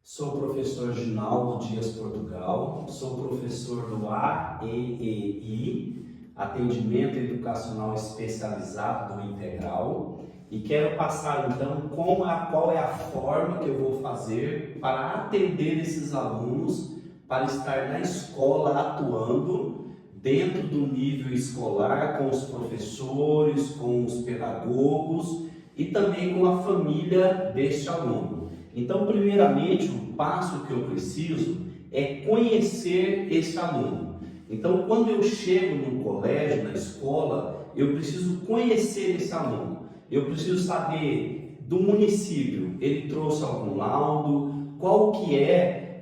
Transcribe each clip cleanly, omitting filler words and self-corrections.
Sou o professor Ginaldo Dias Portugal, sou professor do AEEI, Atendimento Educacional Especializado do Integral, e quero passar então qual é a forma que eu vou fazer para atender esses alunos, para estar na escola atuando dentro do nível escolar com os professores, com os pedagogos e também com a família deste aluno. Então, primeiramente, o passo que eu preciso é conhecer esse aluno. Então, quando eu chego no colégio, na escola, eu preciso conhecer esse aluno. Eu preciso saber do município, ele trouxe algum laudo, qual que é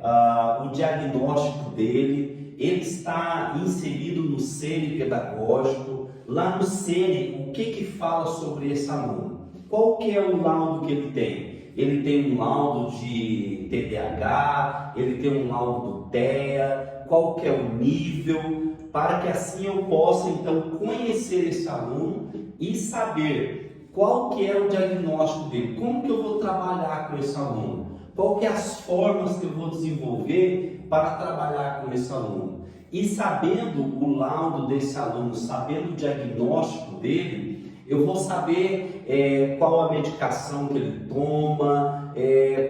o diagnóstico dele, ele está inserido no CENE pedagógico, lá no CENE, o que fala sobre esse aluno? Qual que é o laudo que ele tem? Ele tem um laudo de TDAH, ele tem um laudo do TEA, qual que é o nível, para que assim eu possa então conhecer esse aluno e saber qual que é o diagnóstico dele, como que eu vou trabalhar com esse aluno, qual que é as formas que eu vou desenvolver para trabalhar com esse aluno. E sabendo o laudo desse aluno, sabendo o diagnóstico dele, eu vou saber qual a medicação que ele toma,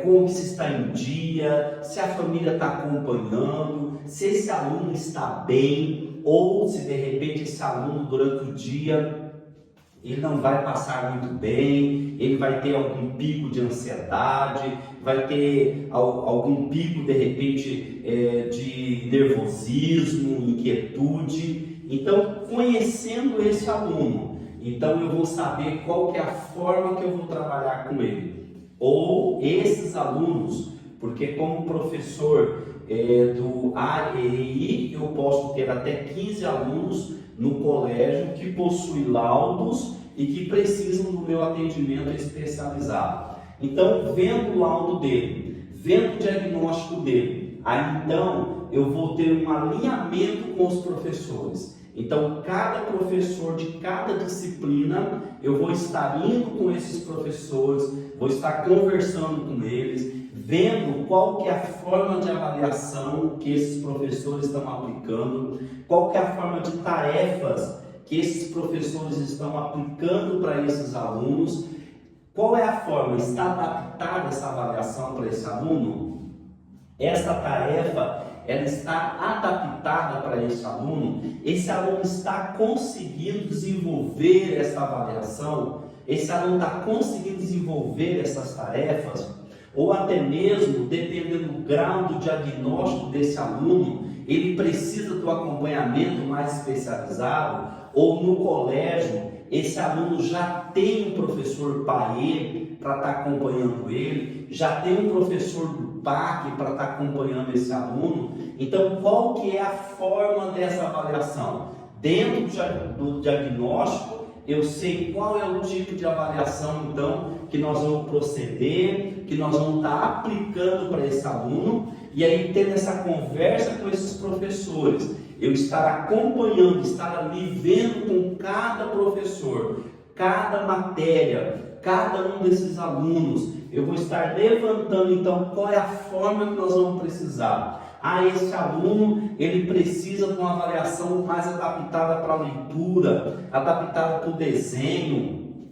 como que se está em dia, se a família está acompanhando, se esse aluno está bem, ou se de repente esse aluno durante o dia ele não vai passar muito bem, ele vai ter algum pico de ansiedade, vai ter algum pico de repente de nervosismo, inquietude. Então, conhecendo esse aluno, então eu vou saber qual que é a forma que eu vou trabalhar com ele. Ou esses alunos, porque como professor do AEI, eu posso ter até 15 alunos no colégio que possuem laudos e que precisam do meu atendimento especializado. Então, vendo o laudo dele, vendo o diagnóstico dele, aí então eu vou ter um alinhamento com os professores. Então, cada professor de cada disciplina, eu vou estar indo com esses professores, vou estar conversando com eles, vendo qual que é a forma de avaliação que esses professores estão aplicando, qual que é a forma de tarefas que esses professores estão aplicando para esses alunos, qual é a forma, está adaptada essa avaliação para esse aluno? Essa tarefa, ela está adaptada para esse aluno está conseguindo desenvolver essa avaliação, esse aluno está conseguindo desenvolver essas tarefas, ou até mesmo, dependendo do grau do diagnóstico desse aluno, ele precisa do acompanhamento mais especializado, ou no colégio, esse aluno já tem um professor PAE para estar acompanhando ele, já tem um professor do PAC para estar acompanhando esse aluno. Então, qual que é a forma dessa avaliação? Dentro do diagnóstico, eu sei qual é o tipo de avaliação, então, que nós vamos proceder, que nós vamos estar aplicando para esse aluno, e aí tendo essa conversa com esses professores, eu estar acompanhando, estar ali vendo com cada professor, cada matéria, cada um desses alunos, eu vou estar levantando então qual é a forma que nós vamos precisar. Esse aluno, ele precisa de uma avaliação mais adaptada para a leitura, adaptada para o desenho.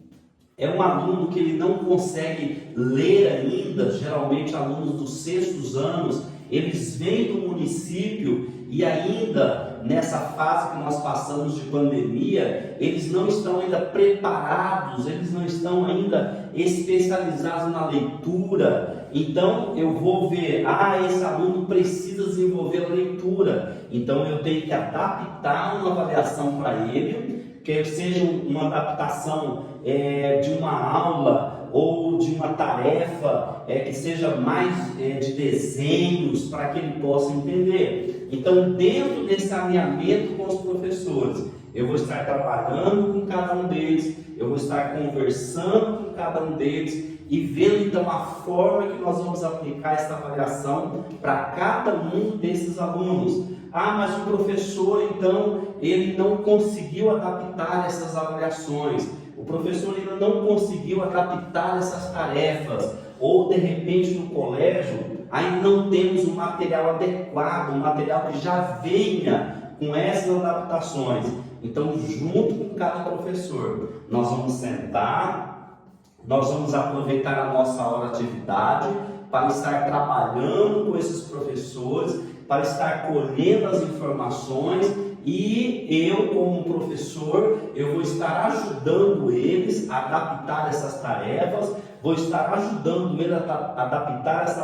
É um aluno que ele não consegue ler ainda, geralmente alunos dos 6º anos, eles vêm do município e ainda nessa fase que nós passamos de pandemia, eles não estão ainda preparados, eles não estão ainda especializados na leitura. Então eu vou ver, esse aluno precisa desenvolver a leitura, então eu tenho que adaptar uma avaliação para ele, que seja uma adaptação de uma aula ou de uma tarefa que seja mais de desenhos para que ele possa entender. Então, dentro desse alinhamento com os professores, eu vou estar trabalhando com cada um deles, eu vou estar conversando com cada um deles e vendo então a forma que nós vamos aplicar essa avaliação para cada um desses alunos. Mas o professor então, ele não conseguiu adaptar essas avaliações, o professor ainda não conseguiu adaptar essas tarefas, ou de repente no colégio ainda não temos um material adequado, um material que já venha com essas adaptações. Então, junto com cada professor, nós vamos sentar, nós vamos aproveitar a nossa hora de atividade para estar trabalhando com esses professores, para estar colhendo as informações, e eu, como professor, eu vou estar ajudando eles a adaptar essas tarefas, vou estar ajudando eles a adaptar essas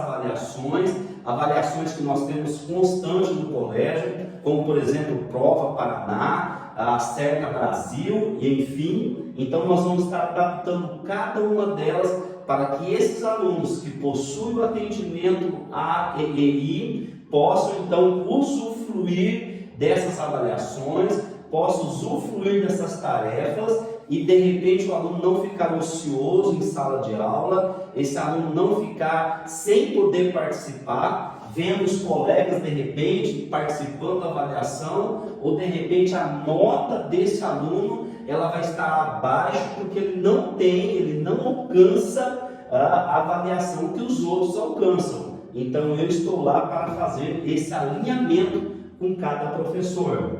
avaliações que nós temos constantes no colégio, como por exemplo Prova Paraná, a Cerca Brasil, e enfim. Então nós vamos estar adaptando cada uma delas para que esses alunos que possuem o atendimento AEEI possam então usufruir dessas avaliações, possam usufruir dessas tarefas e de repente o aluno não ficar ocioso em sala de aula, esse aluno não ficar sem poder participar, vendo os colegas de repente participando da avaliação, ou de repente a nota desse aluno ela vai estar abaixo porque ele não alcança a avaliação que os outros alcançam. Então eu estou lá para fazer esse alinhamento com cada professor.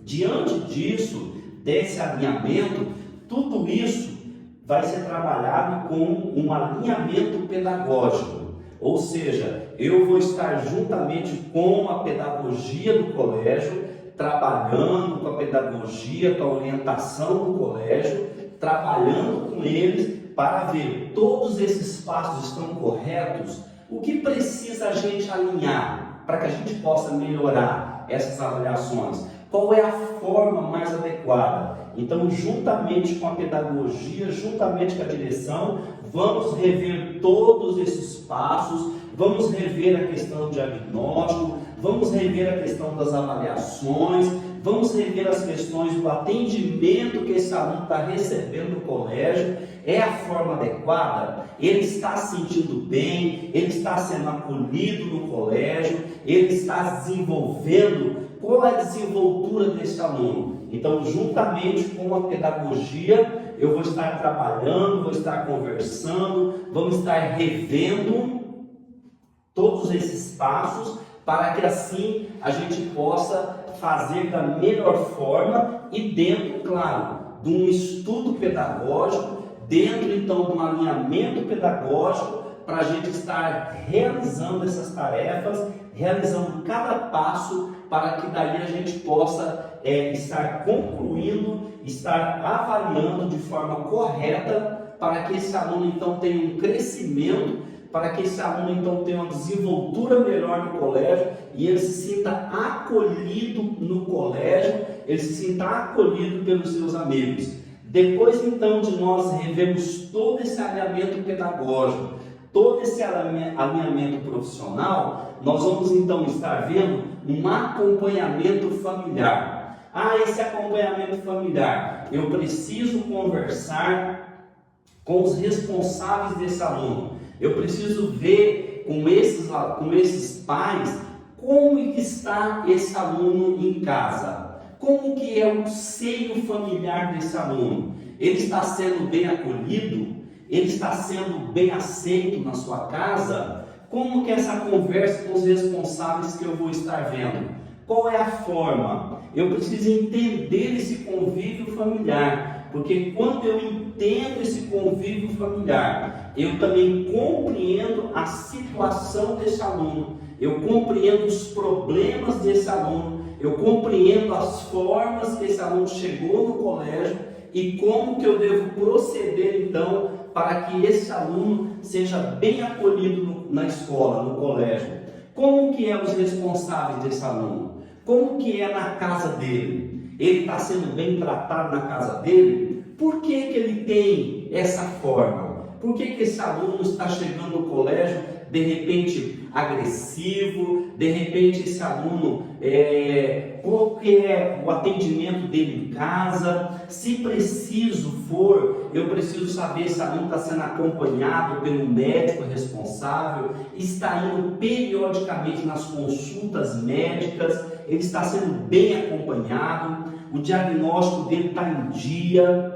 Diante disso, desse alinhamento, tudo isso vai ser trabalhado com um alinhamento pedagógico, ou seja, eu vou estar juntamente com a pedagogia do colégio, trabalhando com a pedagogia, com a orientação do colégio, trabalhando com eles para ver todos esses passos estão corretos, o que precisa a gente alinhar para que a gente possa melhorar essas avaliações. Qual é a forma mais adequada? Então, juntamente com a pedagogia, juntamente com a direção, vamos rever todos esses passos, vamos rever a questão do diagnóstico, vamos rever a questão das avaliações, vamos rever as questões do atendimento que esse aluno está recebendo no colégio. É a forma adequada? Ele está se sentindo bem? Ele está sendo acolhido no colégio? Ele está desenvolvendo? Qual é a desenvoltura desse aluno? Então, juntamente com a pedagogia, eu vou estar trabalhando, vou estar conversando, vamos estar revendo todos esses passos para que assim a gente possa fazer da melhor forma e dentro, claro, de um estudo pedagógico, dentro então de um alinhamento pedagógico, para a gente estar realizando essas tarefas, realizando cada passo, para que daí a gente possa estar concluindo, estar avaliando de forma correta, para que esse aluno então tenha um crescimento, para que esse aluno então tenha uma desenvoltura melhor no colégio e ele se sinta acolhido no colégio, ele se sinta acolhido pelos seus amigos. Depois então de nós revermos todo esse alinhamento pedagógico, todo esse alinhamento profissional, nós vamos então estar vendo um acompanhamento familiar. Esse acompanhamento familiar, eu preciso conversar com os responsáveis desse aluno. Eu preciso ver com esses pais como está esse aluno em casa, como que é o seio familiar desse aluno. Ele está sendo bem acolhido? Ele está sendo bem aceito na sua casa? Como que é essa conversa com os responsáveis que eu vou estar vendo? Qual é a forma? Eu preciso entender esse convívio familiar, porque quando eu entendo esse convívio familiar, eu também compreendo a situação desse aluno, eu compreendo os problemas desse aluno, eu compreendo as formas que esse aluno chegou no colégio e como que eu devo proceder então para que esse aluno seja bem acolhido na escola, no colégio. Como que é os responsáveis desse aluno? Como que é na casa dele? Ele está sendo bem tratado na casa dele? Por que que ele tem essa forma? Por que que esse aluno está chegando no colégio de repente agressivo? De repente esse aluno, qual que é o atendimento dele em casa? Se preciso for, eu preciso saber se o aluno está sendo acompanhado pelo médico responsável, está indo periodicamente nas consultas médicas, ele está sendo bem acompanhado, o diagnóstico dele está em dia,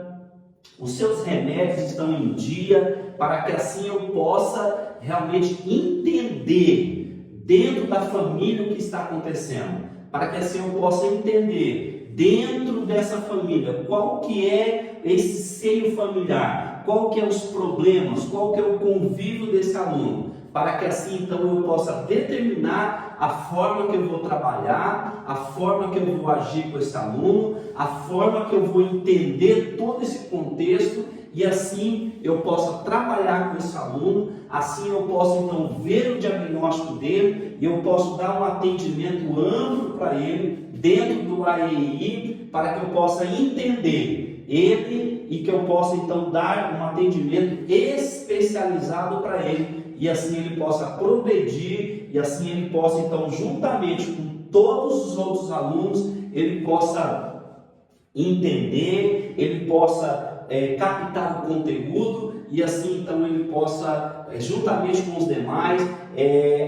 os seus remédios estão em dia, para que assim eu possa realmente entender dentro da família o que está acontecendo, para que assim eu possa entender dentro dessa família qual que é esse seio familiar, qual que é os problemas, qual que é o convívio desse aluno, para que assim então eu possa determinar a forma que eu vou trabalhar, a forma que eu vou agir com esse aluno, a forma que eu vou entender todo esse contexto e assim eu possa trabalhar com esse aluno, assim eu posso então ver o diagnóstico dele e eu posso dar um atendimento amplo para ele dentro do AEI para que eu possa entender ele e que eu possa então dar um atendimento especializado para ele e assim ele possa progredir e assim ele possa então juntamente com todos os outros alunos ele possa entender, ele possa captar o conteúdo e assim então ele possa juntamente com os demais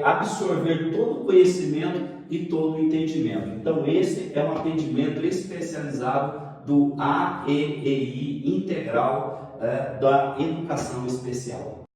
absorver todo o conhecimento e todo o entendimento. Então esse é um atendimento especializado do AEI Integral da Educação Especial.